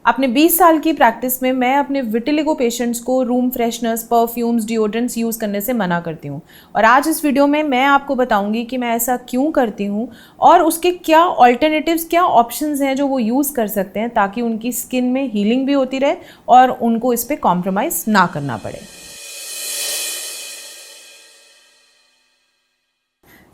अपने 20 साल की प्रैक्टिस में मैं अपने विटिलिगो पेशेंट्स को room fresheners, perfumes, deodorants use करने से मना करती हूँ। और आज इस वीडियो में मैं आपको बताऊँगी कि मैं ऐसा क्यों करती हूँ और उसके क्या ऑल्टरनेटिव्स, क्या ऑप्शंस हैं जो वो यूज़ कर सकते हैं ताकि उनकी स्किन में हीलिंग भी होती रहे और उनको इस पर कॉम्प्रोमाइज़ ना करना पड़े।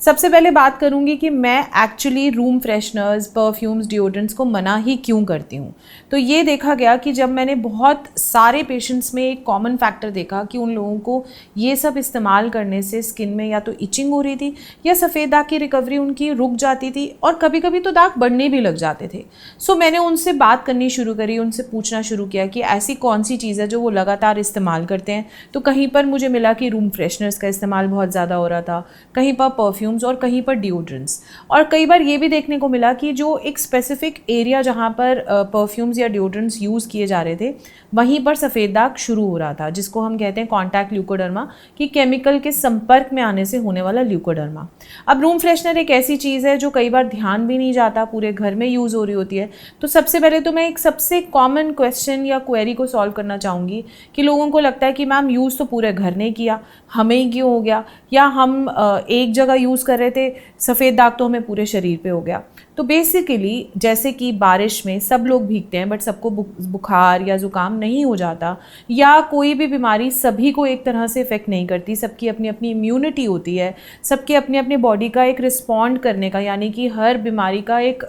सबसे पहले बात करूंगी कि मैं actually room fresheners, perfumes, deodorants को मना ही क्यों करती हूँ। तो ये देखा गया कि जब मैंने बहुत सारे पेशेंट्स में एक कॉमन फैक्टर देखा कि उन लोगों को ये सब इस्तेमाल करने से स्किन में या तो इचिंग हो रही थी या सफ़ेद दाग की रिकवरी उनकी रुक जाती थी और कभी कभी तो दाग बढ़ने भी लग जाते थे। सो मैंने उनसे बात करनी शुरू करी, उनसे पूछना शुरू किया कि ऐसी कौन सी चीज़ है जो वो लगातार इस्तेमाल करते हैं। तो कहीं पर मुझे मिला कि रूम फ्रेशनर्स का इस्तेमाल बहुत ज़्यादा हो रहा था, कहीं पर परफ्यूम्स और कहीं पर डिओड्रेंट्स। और कई बार ये भी देखने को मिला कि जो एक स्पेसिफिक एरिया जहाँ पर परफ्यूम्स या डिओड्रेंट्स यूज़ किए जा रहे थे वहीं पर सफ़ेद दाग शुरू हो रहा था, जिसको हम कहते हैं कॉन्टैक्ट ल्यूकोडर्मा, कि केमिकल के संपर्क में आने से होने वाला ल्यूकोडर्मा। अब रूम फ्रेशनर एक ऐसी चीज़ है जो कई बार ध्यान भी नहीं जाता, पूरे घर में यूज़ हो रही होती है। तो सबसे पहले तो मैं एक सबसे कॉमन क्वेश्चन या क्वेरी को सॉल्व करना चाहूँगी कि लोगों को लगता है कि मैम यूज़ तो पूरे घर ने किया, हमें ही क्यों हो गया, या हम एक जगह यूज़ कर रहे थे, सफ़ेद दाग तो हमें पूरे शरीर पे हो गया। तो बेसिकली जैसे कि बारिश में सब लोग भीगते हैं बट सबको बुखार या ज़ुकाम नहीं हो जाता, या कोई भी बीमारी सभी को एक तरह से इफ़ेक्ट नहीं करती, सबकी अपनी अपनी इम्यूनिटी होती है, सबके अपने अपने बॉडी का एक रिस्पॉन्ड करने का, यानी कि हर बीमारी का एक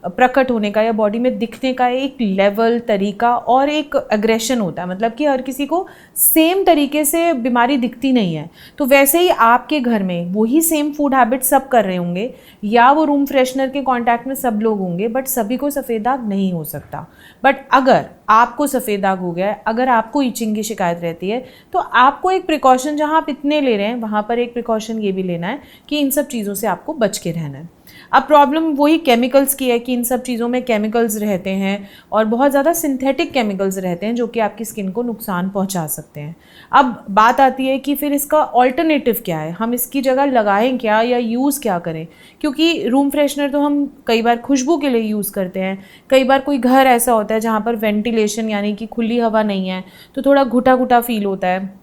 प्रकट होने का या बॉडी में दिखने का एक लेवल, तरीका और एक एग्रेशन होता है। मतलब कि हर किसी को सेम तरीके से बीमारी दिखती नहीं है। तो वैसे ही आपके घर में वही सेम फूड हैबिट सब कर रहे होंगे या वो रूम फ्रेशनर के कांटेक्ट में सब लोग होंगे, बट सभी को सफ़ेद दाग नहीं हो सकता। बट अगर आपको सफ़ेद दाग हो गया है, अगर आपको इचिंग की शिकायत रहती है, तो आपको एक प्रिकॉशन, जहाँ आप इतने ले रहे हैं वहाँ पर एक प्रिकॉशन ये भी लेना है कि इन सब चीज़ों से आपको बच के रहना है। अब प्रॉब्लम वही केमिकल्स की है कि इन सब चीज़ों में केमिकल्स रहते हैं और बहुत ज़्यादा सिंथेटिक केमिकल्स रहते हैं जो कि आपकी स्किन को नुकसान पहुंचा सकते हैं। अब बात आती है कि फिर इसका ऑल्टरनेटिव क्या है, हम इसकी जगह लगाएं क्या या यूज़ क्या करें। क्योंकि रूम फ्रेशनर तो हम कई बार खुशबू के लिए यूज़ करते हैं, कई बार कोई घर ऐसा होता है जहाँ पर वेंटिलेशन यानी कि खुली हवा नहीं है तो थोड़ा घुटा घुटा फील होता है,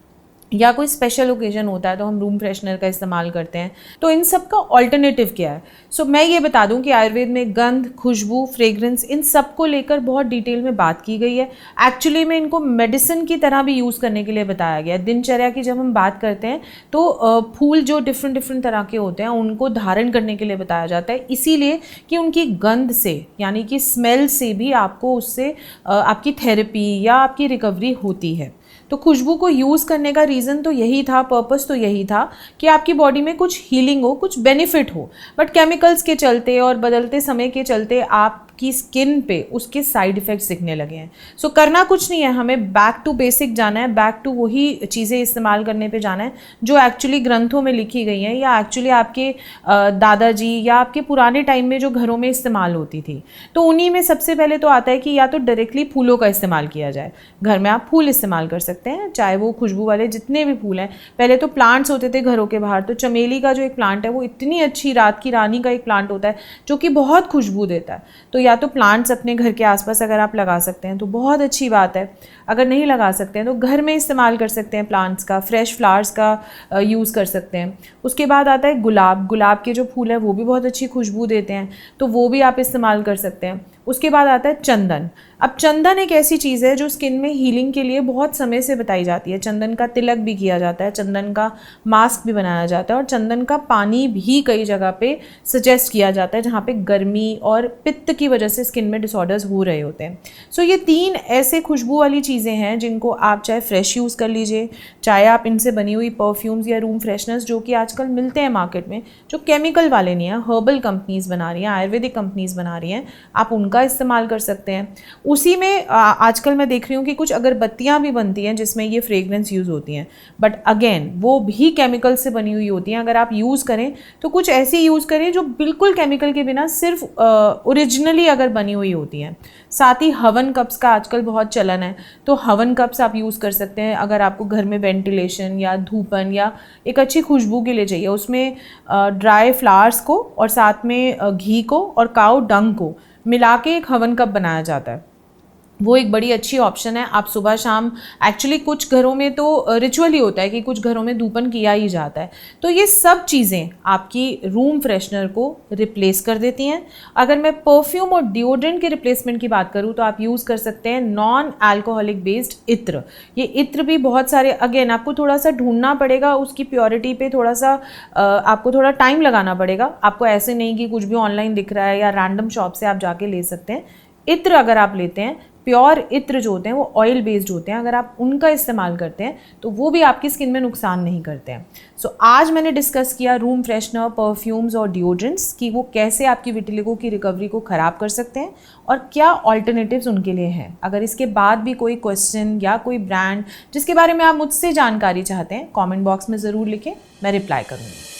या कोई स्पेशल ओकेजन होता है तो हम रूम फ्रेशनर का इस्तेमाल करते हैं। तो इन सब का ऑल्टरनेटिव क्या है? सो मैं ये बता दूं कि आयुर्वेद में गंध, खुशबू, फ्रेग्रेंस, इन सब को लेकर बहुत डिटेल में बात की गई है। एक्चुअली में इनको मेडिसिन की तरह भी यूज़ करने के लिए बताया गया है। दिनचर्या की जब हम बात करते हैं तो फूल जो डिफरेंट तरह के होते हैं उनको धारण करने के लिए बताया जाता है, इसीलिए कि उनकी गंध से यानी कि स्मेल से भी आपको उससे आपकी थेरेपी या आपकी रिकवरी होती है। तो खुशबू को यूज़ करने का रीज़न तो यही था, पर्पस तो यही था कि आपकी बॉडी में कुछ हीलिंग हो, कुछ बेनिफिट हो। बट केमिकल्स के चलते और बदलते समय के चलते आपकी स्किन पे उसके साइड इफ़ेक्ट्स दिखने लगे हैं। सो करना कुछ नहीं है, हमें बैक टू बेसिक जाना है, बैक टू वही चीज़ें इस्तेमाल करने पे जाना है जो एक्चुअली ग्रंथों में लिखी गई हैं या एक्चुअली आपके दादाजी या आपके पुराने टाइम में जो घरों में इस्तेमाल होती थी। तो उन्हीं में सबसे पहले तो आता है कि या तो डायरेक्टली फूलों का इस्तेमाल किया जाए। घर में आप फूल इस्तेमाल कर सकते हैं, चाहे वो खुशबू वाले जितने भी फूल हैं। पहले तो प्लांट्स होते थे घरों के बाहर, तो चमेली का जो एक प्लांट है वो इतनी अच्छी, रात की रानी का एक प्लांट होता है जो कि बहुत खुशबू देता है। तो या तो प्लांट्स अपने घर के आसपास अगर आप लगा सकते हैं तो बहुत अच्छी बात है, अगर नहीं लगा सकते हैं तो घर में इस्तेमाल कर सकते हैं प्लांट्स का, फ्रेश फ्लावर्स का यूज़ कर सकते हैं। उसके बाद आता है गुलाब। गुलाब के जो फूल हैं वो भी बहुत अच्छी खुशबू देते हैं, तो वो भी आप इस्तेमाल कर सकते हैं। उसके बाद आता है चंदन। अब चंदन एक ऐसी चीज़ है जो स्किन में हीलिंग के लिए बहुत समय से बताई जाती है। चंदन का तिलक भी किया जाता है, चंदन का मास्क भी बनाया जाता है और चंदन का पानी भी कई जगह पे सजेस्ट किया जाता है जहाँ पे गर्मी और पित्त की वजह से स्किन में डिसऑर्डर्स हो रहे होते हैं। सो ये 3 ऐसे खुशबू वाली चीज़ें हैं जिनको आप चाहे फ्रेश यूज़ कर लीजिए, चाहे आप इनसे बनी हुई परफ्यूम्स या रूम फ्रेशनर्स जो कि आजकल मिलते हैं मार्केट में, जो केमिकल वाले नहीं हैं, हर्बल कंपनीज़ बना रही हैं, आयुर्वेदिक कंपनीज़ बना रही हैं, आप उनका इस्तेमाल कर सकते हैं। उसी में आजकल मैं देख रही हूँ कि कुछ अगरबत्तियाँ भी बनती हैं जिसमें ये फ्रेग्रेंस यूज़ होती हैं, बट अगेन वो भी केमिकल से बनी हुई होती हैं। अगर आप यूज़ करें तो कुछ ऐसी यूज़ करें जो बिल्कुल केमिकल के बिना सिर्फ ओरिजिनली अगर बनी हुई होती हैं। साथ ही हवन कप्स का आजकल बहुत चलन है, तो हवन कप्स आप यूज़ कर सकते हैं अगर आपको घर में वेंटिलेशन या धूपन या एक अच्छी खुशबू के लिए चाहिए। उसमें ड्राई फ्लावर्स को और साथ में घी को और काऊ डंग को मिला के एक हवन कप बनाया जाता है। वो एक बड़ी अच्छी ऑप्शन है। आप सुबह शाम, एक्चुअली कुछ घरों में तो रिचुअल ही होता है कि कुछ घरों में धूपन किया ही जाता है, तो ये सब चीज़ें आपकी रूम फ्रेशनर को रिप्लेस कर देती हैं। अगर मैं परफ्यूम और डिओड्रेंट के रिप्लेसमेंट की बात करूँ तो आप यूज़ कर सकते हैं नॉन अल्कोहलिक बेस्ड इत्र। ये इत्र भी बहुत सारे, अगेन आपको थोड़ा सा ढूंढना पड़ेगा, उसकी प्योरिटी पे थोड़ा सा आपको थोड़ा टाइम लगाना पड़ेगा। आपको ऐसे नहीं कि कुछ भी ऑनलाइन दिख रहा है या रैंडम शॉप से आप जाके ले सकते हैं। इत्र अगर आप लेते हैं, प्योर इत्र जो होते हैं वो ऑयल बेस्ड होते हैं, अगर आप उनका इस्तेमाल करते हैं तो वो भी आपकी स्किन में नुकसान नहीं करते हैं। सो आज मैंने डिस्कस किया रूम फ्रेशनर, परफ्यूम्स और डिओड्रेंट्स कि वो कैसे आपकी विटिलिगो की रिकवरी को ख़राब कर सकते हैं और क्या ऑल्टरनेटिव्स उनके लिए हैं। अगर इसके बाद भी कोई क्वेश्चन या कोई ब्रांड जिसके बारे में आप मुझसे जानकारी चाहते हैं, कॉमेंट बॉक्स में ज़रूर लिखें, मैं रिप्लाई करूँगी।